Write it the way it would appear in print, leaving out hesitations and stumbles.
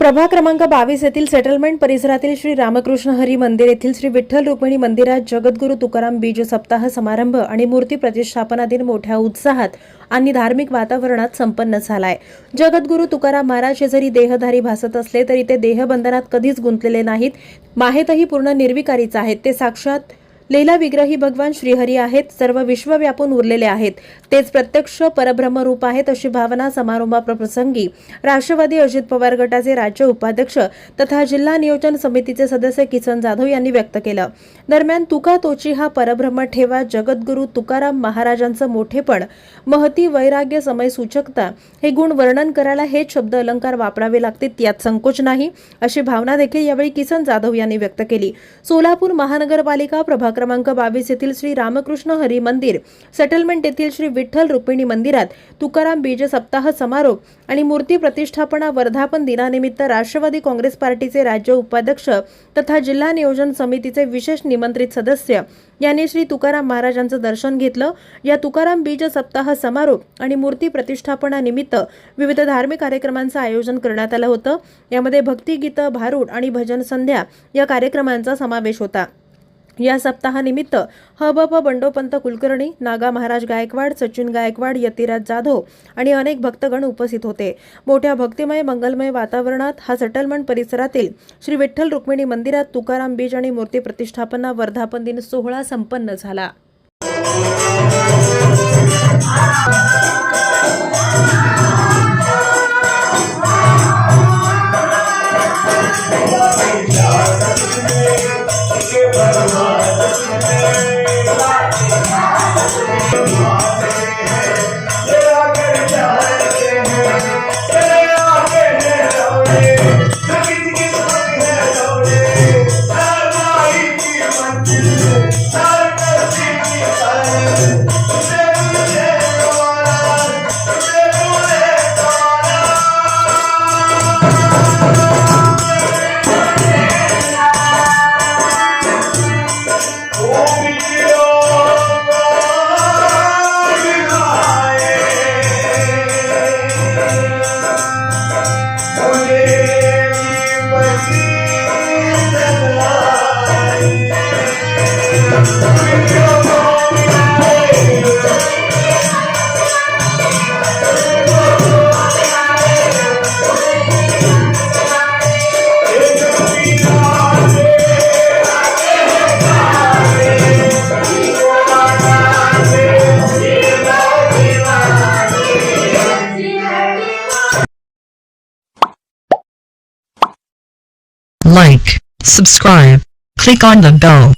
प्रभाग क्रमांक 22 येथील सेटलमेंट परिसरातील श्री रामकृष्ण हरी मंदिर येथील श्री विठ्ठल रुक्मिणी मंदिरात जगद्गुरू तुकाराम बीज सप्ताह समारंभ आणि मूर्ती प्रतिष्ठापना दिन मोठ्या उत्साहात आणि धार्मिक वातावरणात संपन्न झालाय। जगद्गुरू तुकाराम महाराज हे जरी देहधारी भासत असले तरी ते देहबंधनात कधीच गुंतलेले नाहीत। माहेतही पूर्ण निर्विकारीच आहेत। ते साक्षात लीला विग्रही भगवान श्रीहरी आहेत। सर्व विश्व व्यापून उरलेले आहेत। तेच प्रत्यक्ष परब्रह्म रूप आहेत अशी भावना समारंभाप्रसंगी राष्ट्रवादी अजित पवार गटाचे राज्य उपाध्यक्ष तथा जिल्हा नियोजन समितीचे सदस्य किसन जाधव यांनी व्यक्त केलं। दरम्यान तुका तोची हा परब्रह्म ठेवा जगद्गुरू तुकाराम महाराजांचं मोठेपण, महती, वैराग्य, समय सूचकता हे गुण वर्णन करायला हेच शब्द अलंकार वापरावे लागतील, यात संकोच नाही अशी भावना देखील यावेळी किसन जाधव यांनी व्यक्त केली। सोलापूर महानगरपालिका प्रभाग क्रमांक 22 येथील श्री रामकृष्ण हरी मंदिर, सेटलमेंट येथील श्री विठ्ठल रुक्मिणी मंदिरात तुकाराम बीज सप्ताह समारोप आणि मूर्ती प्रतिष्ठापना वर्धापन दिनानिमित्त राष्ट्रवादी काँग्रेस पार्टीचे राज्य उपाध्यक्ष तथा जिल्हा नियोजन समितीचे विशेष निमंत्रित सदस्य यांनी श्री तुकाराम महाराजांचं दर्शन घेतलं। या तुकाराम बीज सप्ताह समारोप आणि मूर्ती प्रतिष्ठापना निमित्त विविध धार्मिक कार्यक्रमांचं आयोजन करण्यात आलं होतं। यामध्ये भक्तिगीत, भारूड आणि भजन संध्या या कार्यक्रमांचा समावेश होता। या सप्ताहानिमित्त हबप बंडोपंत कुलकर्णी, नागा महाराज गायकवाड, सचिन गायकवाड, यतिराज जाधव आणि अनेक भक्तगण उपस्थित होते। मोठ्या भक्तिमय मंगलमय वातावरणात हा सेटलमेंट परिसरातील श्री विठ्ठल रुक्मिणी मंदिरात तुकाराम बीज आणि मूर्ती प्रतिष्ठापना वर्धापन दिन सोहळा संपन्न झाला। Like, subscribe, click on the bell.